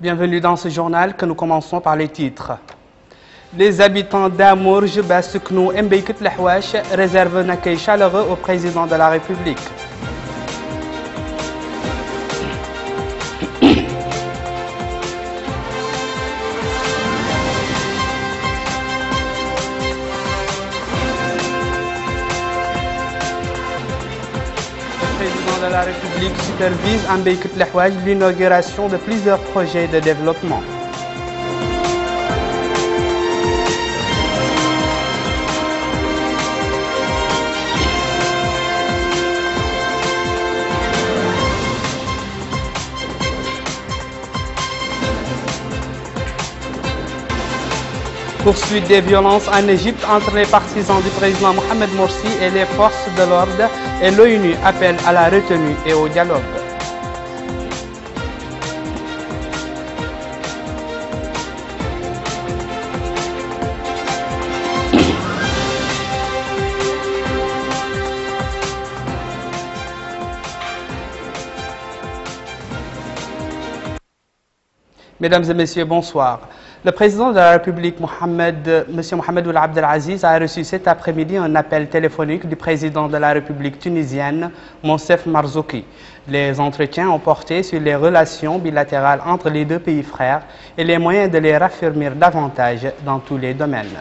Bienvenue dans ce journal que nous commençons par les titres. Les habitants d'Amourj, Bassuknou et Mbeykit Lahwash réservent un accueil chaleureux au président de la République. Le président de la République supervise à Mbeykit Lahwash l'inauguration de plusieurs projets de développement. Poursuite des violences en Égypte entre les partisans du président Mohamed Morsi et les forces de l'ordre et l'ONU appelle à la retenue et au dialogue. Mesdames et messieurs, bonsoir. Le président de la République, M. Mohamed Ould Abdel Aziz, a reçu cet après-midi un appel téléphonique du président de la République tunisienne, Monsef Marzouki. Les entretiens ont porté sur les relations bilatérales entre les deux pays frères et les moyens de les raffermir davantage dans tous les domaines.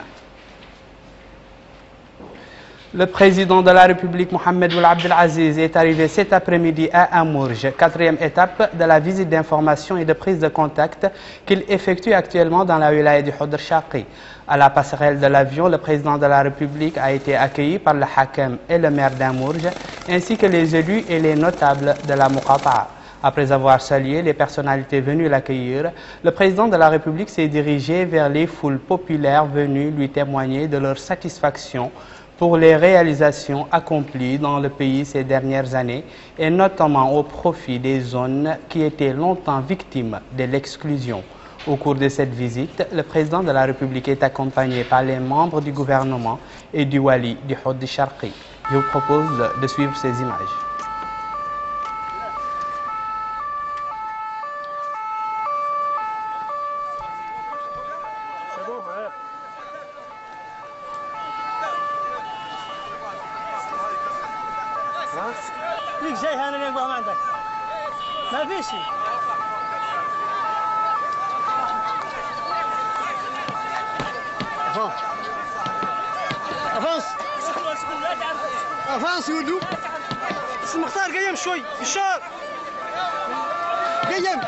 Le président de la République, Mohamed Ould Abdel Aziz, est arrivé cet après-midi à Amourj, quatrième étape de la visite d'information et de prise de contact qu'il effectue actuellement dans la wilaya du Houdr Chaqi. À la passerelle de l'avion, le président de la République a été accueilli par le Hakem et le maire d'Amourj, ainsi que les élus et les notables de la Muqata'a. Après avoir salué les personnalités venues l'accueillir, le président de la République s'est dirigé vers les foules populaires venues lui témoigner de leur satisfaction pour les réalisations accomplies dans le pays ces dernières années et notamment au profit des zones qui étaient longtemps victimes de l'exclusion. Au cours de cette visite, le président de la République est accompagné par les membres du gouvernement et du Wali du Houdr Chaqi. Je vous propose de suivre ces images. ليك جاي هنا لين ما عندك ما فيش افانس افانس يولو بس المختار قيم شوي بشار قيم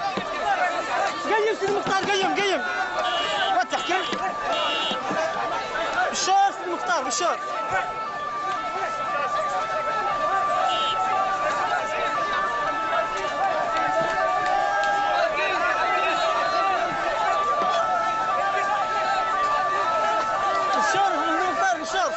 سيدي المختار قيم ما تحكي بشار سيدي المختار بشار بشار قولوا بشار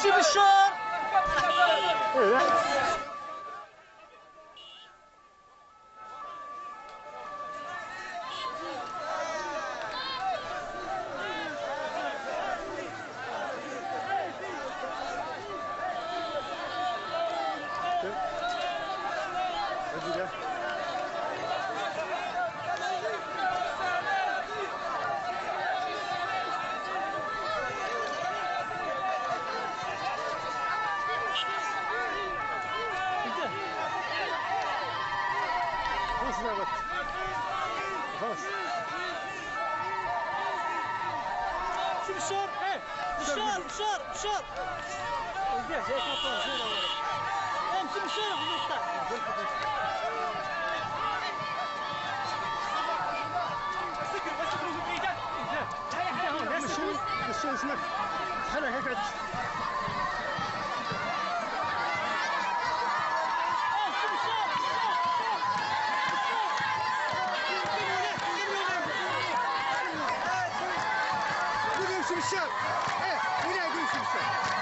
شي بشار بشار بحال هكا يمشي بالشام ولا يمشي بالشام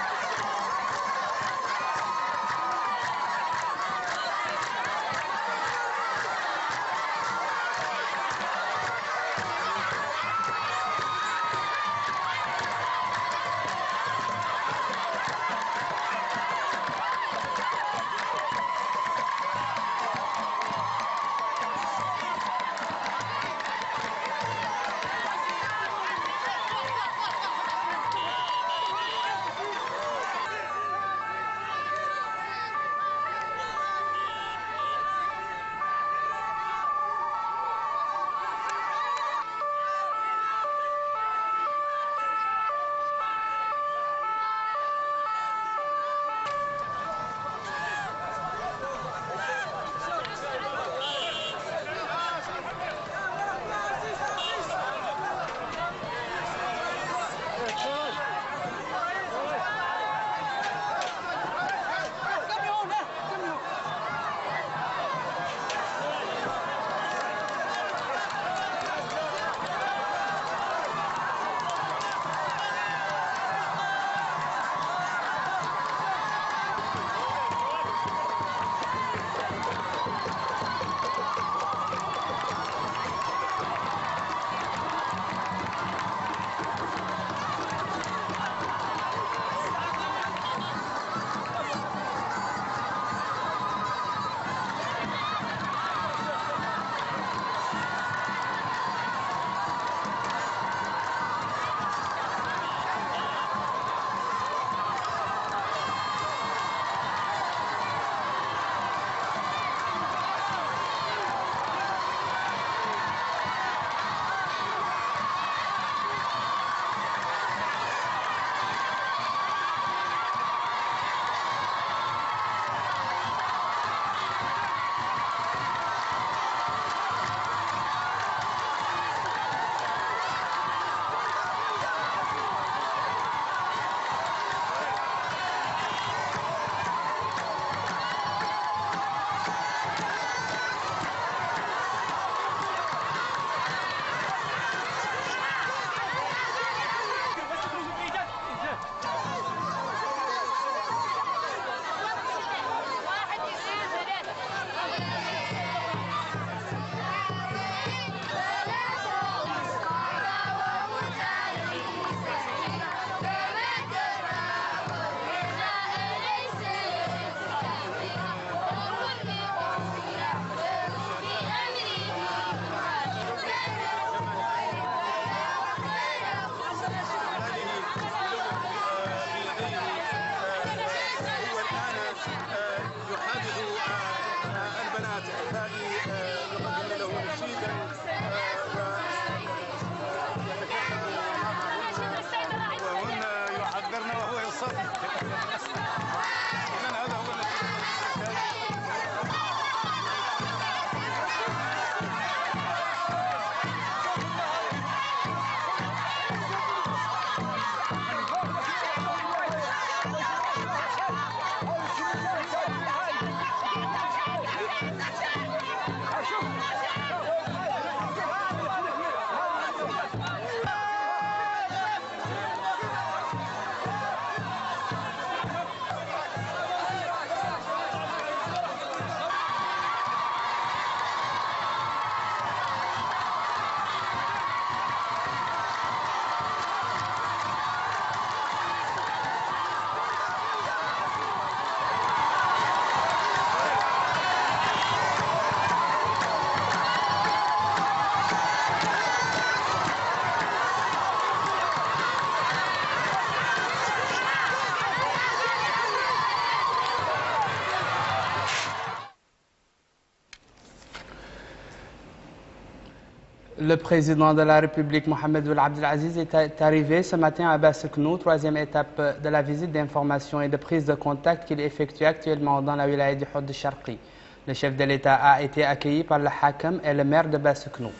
Le président de la République, Mohamed Ould Abdelaziz, est arrivé ce matin à Basseknou, troisième étape de la visite d'information et de prise de contact qu'il effectue actuellement dans la wilaya du Houd Sharqi. Le chef de l'État a été accueilli par le Hakam et le maire de Basseknou.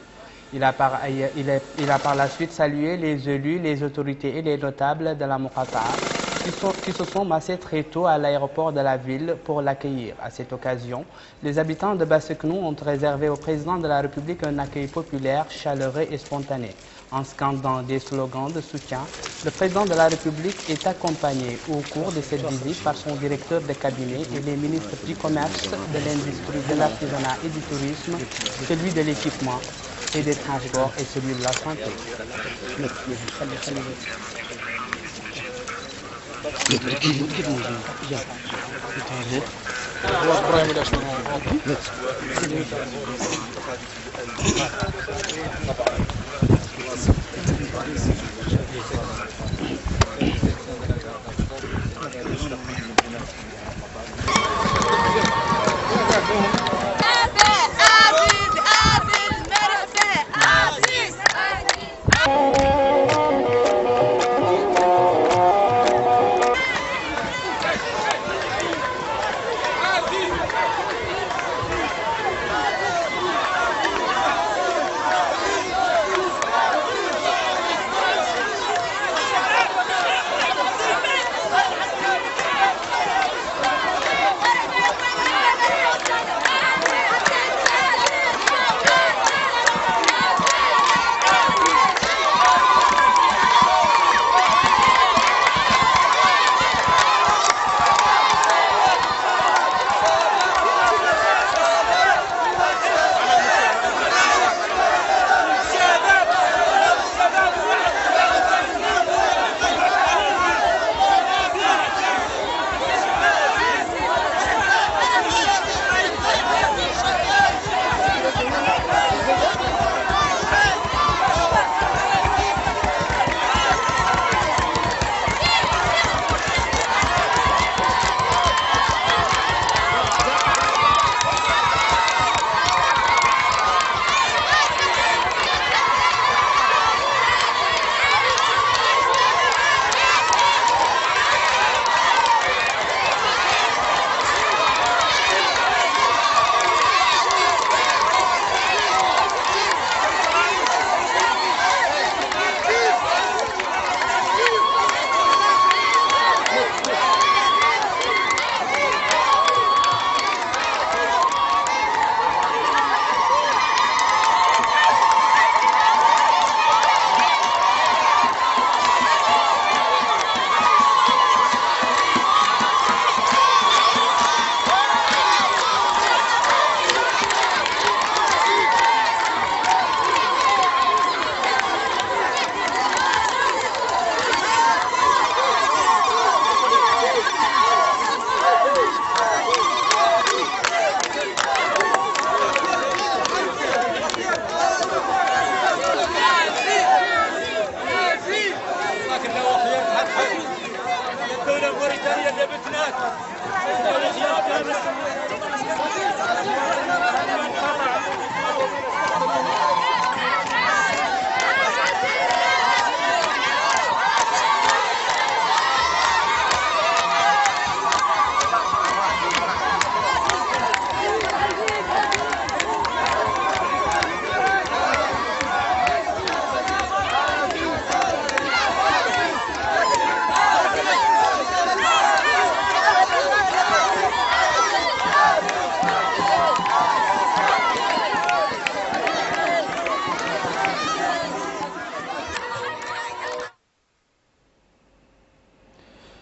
Il a par la suite salué les élus, les autorités et les notables de la Muqata'a qui se sont massés très tôt à l'aéroport de la ville pour l'accueillir. À cette occasion, les habitants de Basseknou ont réservé au président de la République un accueil populaire, chaleureux et spontané. En scandant des slogans de soutien, le président de la République est accompagné au cours de cette visite par son directeur de cabinet et les ministres du commerce, de l'industrie, de l'artisanat et du tourisme, celui de l'équipement et des transports et celui de la santé.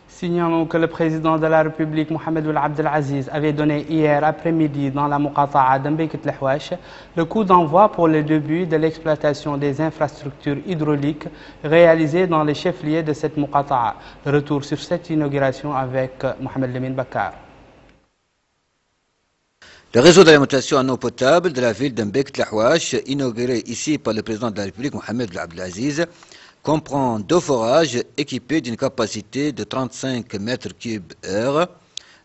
Signalons que le président de la République, Mohamed Ould Abdelaziz, avait donné hier après-midi dans la Muqata'a d'Mbekit Lehwache le coup d'envoi pour le début de l'exploitation des infrastructures hydrauliques réalisées dans les chefs-lieux de cette Muqata'a. Retour sur cette inauguration avec Mohamed Lamine Bakar. Le réseau d'alimentation en eau potable de la ville d'Mbekit Lehwache, inauguré ici par le président de la République, Mohamed Ould Abdelaziz, comprend 2 forages équipés d'une capacité de 35 mètres cubes heure,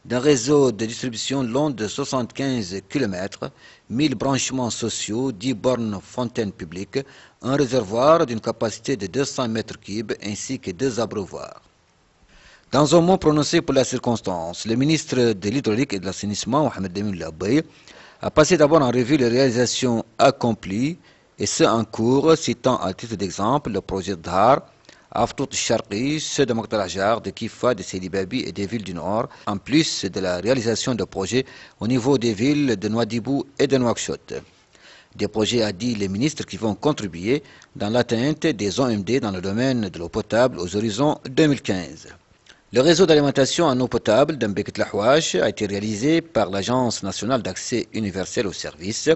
d'un réseau de distribution long de 75 km, 1000 branchements sociaux, 10 bornes fontaines publiques, un réservoir d'une capacité de 200 mètres cubes ainsi que 2 abreuvoirs. Dans un mot prononcé pour la circonstance, le ministre de l'Hydraulique et de l'Assainissement, Mohamed Lamine Labbé, a passé d'abord en revue les réalisations accomplies et ceux en cours, citant à titre d'exemple le projet d'Har, Aftout Sharqi, ceux de Mokhtar Ajar, de Kifa, de Sidi Babi et des villes du Nord, en plus de la réalisation de projets au niveau des villes de Nouadhibou et de Nouakchott. Des projets, a dit le ministre, qui vont contribuer dans l'atteinte des OMD dans le domaine de l'eau potable aux horizons 2015. Le réseau d'alimentation en eau potable d'Mbeket Lahouach a été réalisé par l'Agence nationale d'accès universel aux services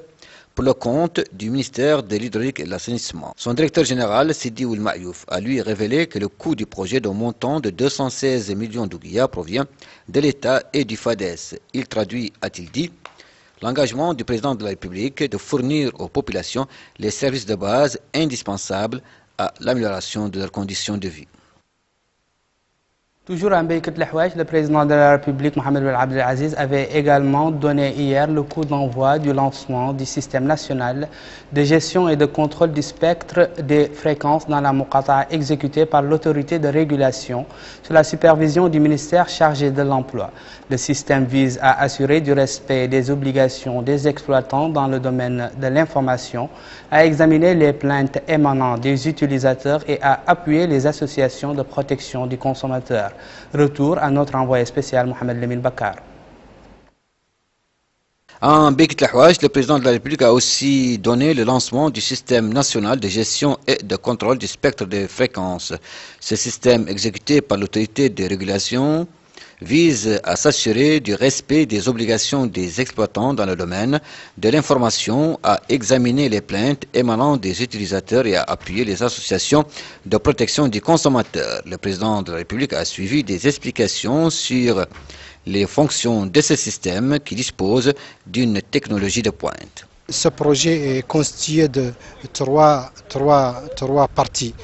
pour le compte du ministère de l'Hydraulique et de l'Assainissement. Son directeur général, Sidi Oul Mayouf, a lui révélé que le coût du projet d'un montant de 216 millions d'ouguiya provient de l'État et du FADES. Il traduit, a-t-il dit, l'engagement du président de la République de fournir aux populations les services de base indispensables à l'amélioration de leurs conditions de vie. Toujours à Mbeket Lahouach, le président de la République, Mohamed Abdel Aziz, avait également donné hier le coup d'envoi du lancement du système national de gestion et de contrôle du spectre des fréquences dans la Muqata'a exécuté par l'autorité de régulation sous la supervision du ministère chargé de l'emploi. Le système vise à assurer du respect des obligations des exploitants dans le domaine de l'information, à examiner les plaintes émanant des utilisateurs et à appuyer les associations de protection du consommateur. Retour à notre envoyé spécial Mohamed Lamine Bakar. En Mbeket Lahouach, le président de la République a aussi donné le lancement du système national de gestion et de contrôle du spectre des fréquences. Ce système exécuté par l'autorité de régulation vise à s'assurer du respect des obligations des exploitants dans le domaine de l'information, à examiner les plaintes émanant des utilisateurs et à appuyer les associations de protection du consommateur. Le président de la République a suivi des explications sur les fonctions de ce système qui dispose d'une technologie de pointe. Ce projet est constitué de trois parties.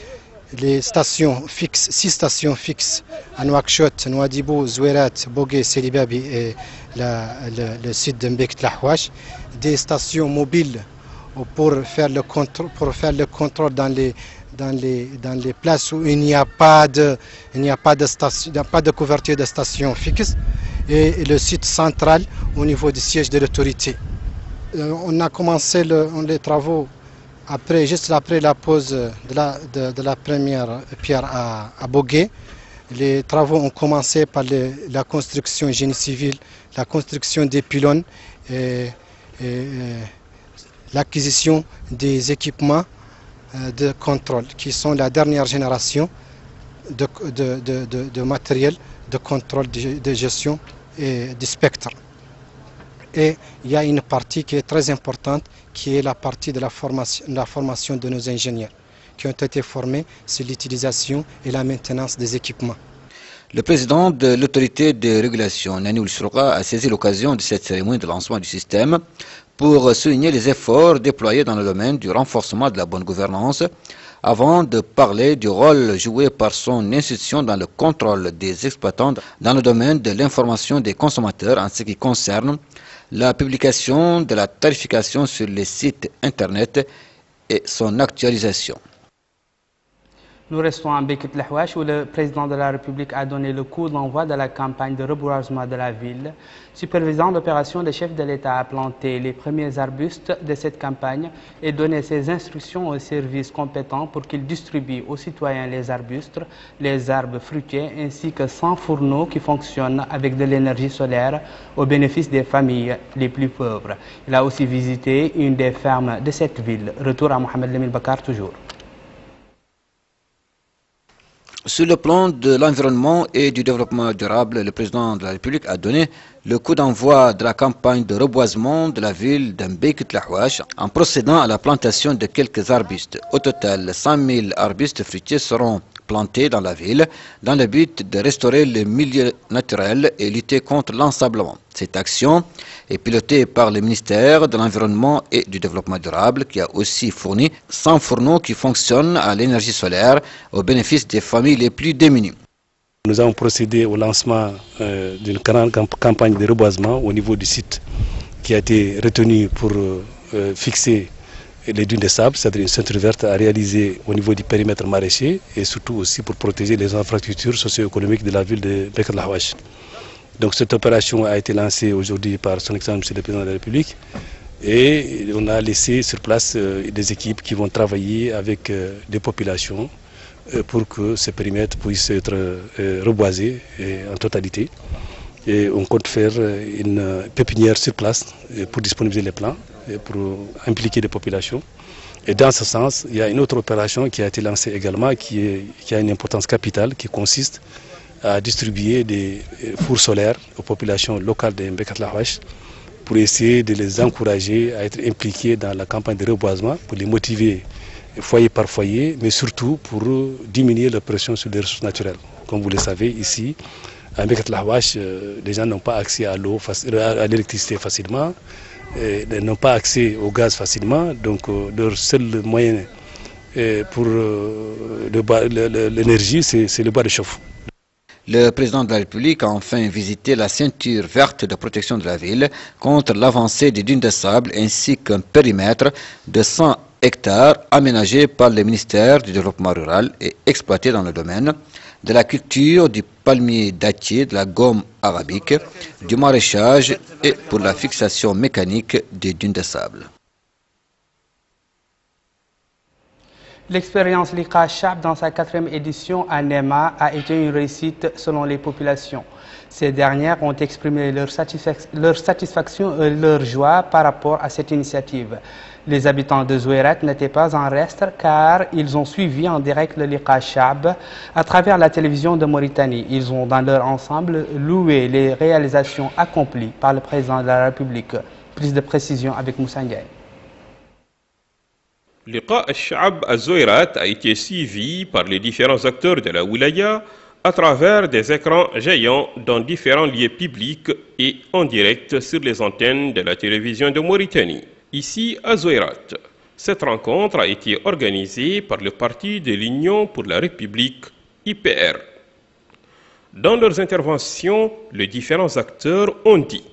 Les stations fixes, 6 stations fixes à Nouakchott, Nouadhibou, Zouerat, Bogué, Sidi Babi et le site de Mbeket Lahouach. Des stations mobiles pour faire le contrôle dans les places où il n'y a pas de couverture de stations fixes, et le site central au niveau du siège de l'autorité. On a commencé les travaux juste après la pose de la première pierre à Bogué. Les travaux ont commencé par la construction génie civil, la construction des pylônes et l'acquisition des équipements de contrôle qui sont la dernière génération de matériel de contrôle de gestion et du spectre. Et il y a une partie qui est très importante, qui est la partie de la formation de nos ingénieurs, qui ont été formés sur l'utilisation et la maintenance des équipements. Le président de l'autorité de régulation, Nani Ould Chrouqa, a saisi l'occasion de cette cérémonie de lancement du système pour souligner les efforts déployés dans le domaine du renforcement de la bonne gouvernance, avant de parler du rôle joué par son institution dans le contrôle des exploitants dans le domaine de l'information des consommateurs en ce qui concerne la publication de la tarification sur les sites internet et son actualisation. Nous restons à Mbeket Lahouach où le président de la République a donné le coup d'envoi de la campagne de reboisement de la ville. Supervisant l'opération, le chef de l'État a planté les premiers arbustes de cette campagne et donné ses instructions aux services compétents pour qu'ils distribuent aux citoyens les arbustes, les arbres fruitiers ainsi que 100 fourneaux qui fonctionnent avec de l'énergie solaire au bénéfice des familles les plus pauvres. Il a aussi visité une des fermes de cette ville. Retour à Mohamed Lamine Bakar toujours. Sur le plan de l'environnement et du développement durable, le président de la République a donné le coup d'envoi de la campagne de reboisement de la ville d'Mbeket Lahouach en procédant à la plantation de quelques arbustes. Au total, 100 000 arbustes fruitiers seront plantés dans la ville dans le but de restaurer le milieu naturel et lutter contre l'ensablement. Cette action est pilotée par le ministère de l'Environnement et du Développement durable qui a aussi fourni 100 fourneaux qui fonctionnent à l'énergie solaire au bénéfice des familles les plus démunies. Nous avons procédé au lancement d'une grande campagne de reboisement au niveau du site qui a été retenu pour fixer les dunes de sable, c'est-à-dire une ceinture verte à réaliser au niveau du périmètre maraîcher et surtout aussi pour protéger les infrastructures socio-économiques de la ville de Beker El Ahwash. Donc cette opération a été lancée aujourd'hui par son Excellence Monsieur le Président de la République et on a laissé sur place des équipes qui vont travailler avec des populations pour que ce périmètre puisse être reboisé en totalité. Et on compte faire une pépinière sur place pour disponibiliser les plants et pour impliquer les populations. Et dans ce sens, il y a une autre opération qui a été lancée également qui a une importance capitale qui consiste à distribuer des fours solaires aux populations locales de Beker El Ahwash pour essayer de les encourager à être impliqués dans la campagne de reboisement, pour les motiver foyer par foyer, mais surtout pour diminuer la pression sur les ressources naturelles. Comme vous le savez, ici, à Beker El Ahwash, les gens n'ont pas accès à l'eau, à l'électricité facilement, n'ont pas accès au gaz facilement, donc leur seul moyen pour l'énergie, c'est le bois de chauffe. Le président de la République a enfin visité la ceinture verte de protection de la ville contre l'avancée des dunes de sable ainsi qu'un périmètre de 100 hectares aménagé par le ministère du Développement rural et exploité dans le domaine de la culture du palmier dattier, de la gomme arabique, du maraîchage et pour la fixation mécanique des dunes de sable. L'expérience Liqa Chab dans sa 4e édition à Nema a été une réussite selon les populations. Ces dernières ont exprimé leur satisfaction et leur joie par rapport à cette initiative. Les habitants de Zouérat n'étaient pas en reste car ils ont suivi en direct le Liqa Chab à travers la télévision de Mauritanie. Ils ont dans leur ensemble loué les réalisations accomplies par le président de la République. Plus de précision avec Moussa Ndiaye. Liqa al-Sha'ab à Zouérat a été suivi par les différents acteurs de la wilaya à travers des écrans géants dans différents lieux publics et en direct sur les antennes de la télévision de Mauritanie. Ici à Zouérat, cette rencontre a été organisée par le Parti de l'Union pour la République, IPR. Dans leurs interventions, les différents acteurs ont dit: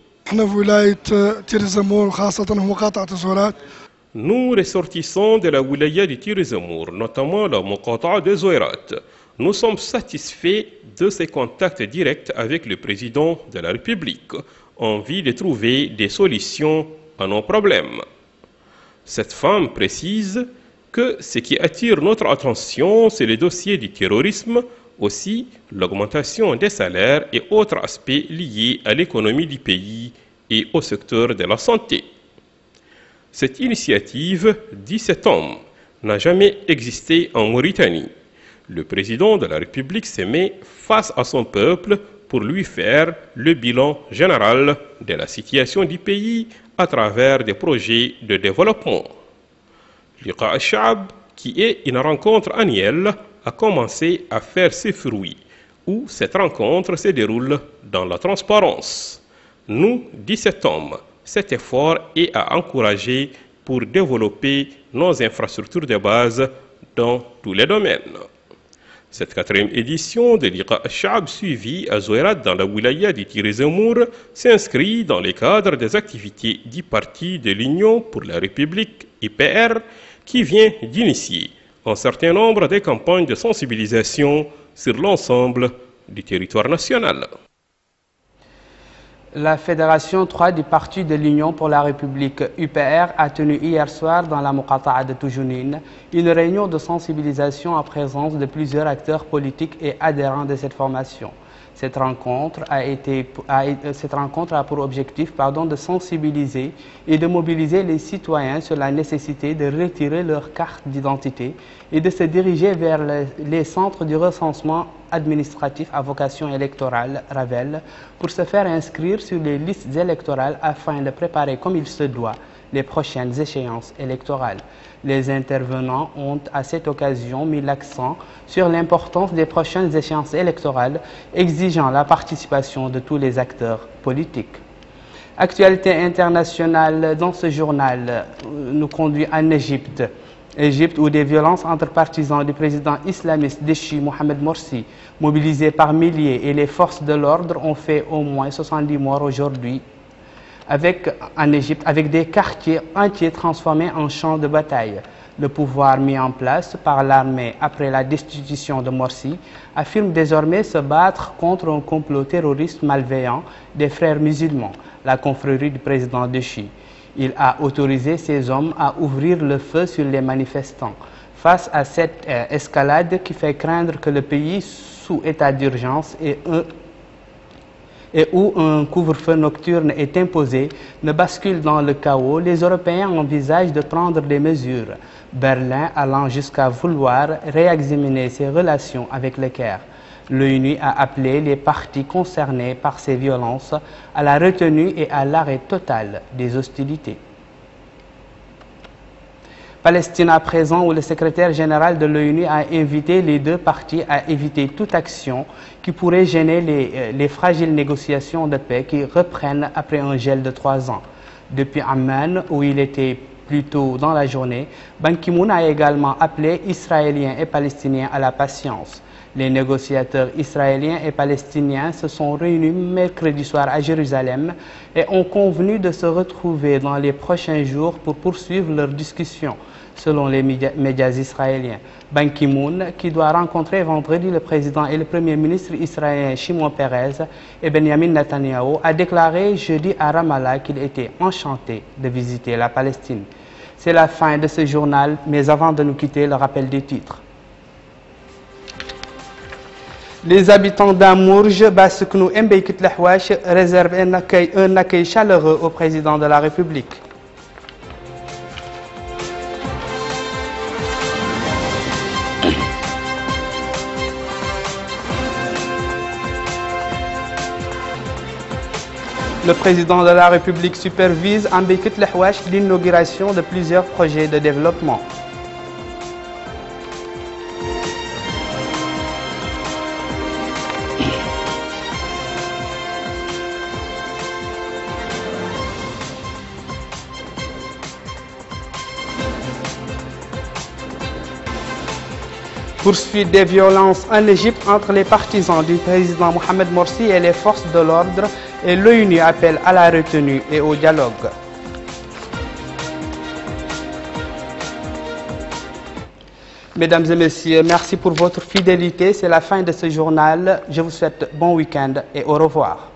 nous ressortissons de la wilaya de Tirizamour, notamment la Muqata'a de Zouérat. Nous sommes satisfaits de ces contacts directs avec le président de la République, en vue de trouver des solutions à nos problèmes. Cette femme précise que ce qui attire notre attention, c'est le dossier du terrorisme, aussi l'augmentation des salaires et autres aspects liés à l'économie du pays et au secteur de la santé. Cette initiative, dit cet homme, n'a jamais existé en Mauritanie. Le président de la République se met face à son peuple pour lui faire le bilan général de la situation du pays à travers des projets de développement. Liqa al-Sha'ab, qui est une rencontre annuelle, a commencé à faire ses fruits, où cette rencontre se déroule dans la transparence. Nous, dit cet homme, cet effort est à encourager pour développer nos infrastructures de base dans tous les domaines. Cette 4e édition de Liqa al-Sha'ab suivie à Zouérat dans la wilaya de Tirizamour s'inscrit dans le cadre des activités du Parti de l'Union pour la République, IPR, qui vient d'initier un certain nombre de campagnes de sensibilisation sur l'ensemble du territoire national. La Fédération 3 du Parti de l'Union pour la République, UPR, a tenu hier soir dans la Muqata'a de Toujounine une réunion de sensibilisation en présence de plusieurs acteurs politiques et adhérents de cette formation. Cette rencontre a pour objectif de sensibiliser et de mobiliser les citoyens sur la nécessité de retirer leur carte d'identité et de se diriger vers les centres du recensement administratif à vocation électorale, RAVEL, pour se faire inscrire sur les listes électorales afin de préparer comme il se doit les prochaines échéances électorales. Les intervenants ont à cette occasion mis l'accent sur l'importance des prochaines échéances électorales, exigeant la participation de tous les acteurs politiques. Actualité internationale dans ce journal nous conduit en Égypte. Égypte, où des violences entre partisans du président islamiste déchu Mohamed Morsi, mobilisés par milliers, et les forces de l'ordre ont fait au moins 70 morts aujourd'hui en Égypte, avec des quartiers entiers transformés en champs de bataille. Le pouvoir mis en place par l'armée après la destitution de Morsi affirme désormais se battre contre un complot terroriste malveillant des frères musulmans, la confrérie du président déchu. Il a autorisé ces hommes à ouvrir le feu sur les manifestants. Face à cette escalade qui fait craindre que le pays sous état d'urgence et où un couvre-feu nocturne est imposé ne bascule dans le chaos, les Européens envisagent de prendre des mesures, Berlin allant jusqu'à vouloir réexaminer ses relations avec le Caire. L'ONU a appelé les parties concernées par ces violences à la retenue et à l'arrêt total des hostilités. Palestine à présent, où le secrétaire général de l'ONU a invité les deux parties à éviter toute action qui pourrait gêner les fragiles négociations de paix qui reprennent après un gel de 3 ans. Depuis Amman, où il était plus tôt dans la journée, Ban Ki-moon a également appelé Israéliens et Palestiniens à la patience. Les négociateurs israéliens et palestiniens se sont réunis mercredi soir à Jérusalem et ont convenu de se retrouver dans les prochains jours pour poursuivre leurs discussions, selon les médias israéliens. Ban Ki-moon, qui doit rencontrer vendredi le président et le premier ministre israélien Shimon Peres et Benjamin Netanyahu, a déclaré jeudi à Ramallah qu'il était enchanté de visiter la Palestine. C'est la fin de ce journal, mais avant de nous quitter, le rappel des titres. Les habitants d'Amourj, Basseknou et Mbeykit Lahouach réservent un accueil chaleureux au président de la République. Le président de la République supervise en Mbeykit Lahouach l'inauguration de plusieurs projets de développement. Poursuite des violences en Égypte entre les partisans du président Mohamed Morsi et les forces de l'ordre, et l'ONU appelle à la retenue et au dialogue. Mesdames et messieurs, merci pour votre fidélité. C'est la fin de ce journal. Je vous souhaite bon week-end et au revoir.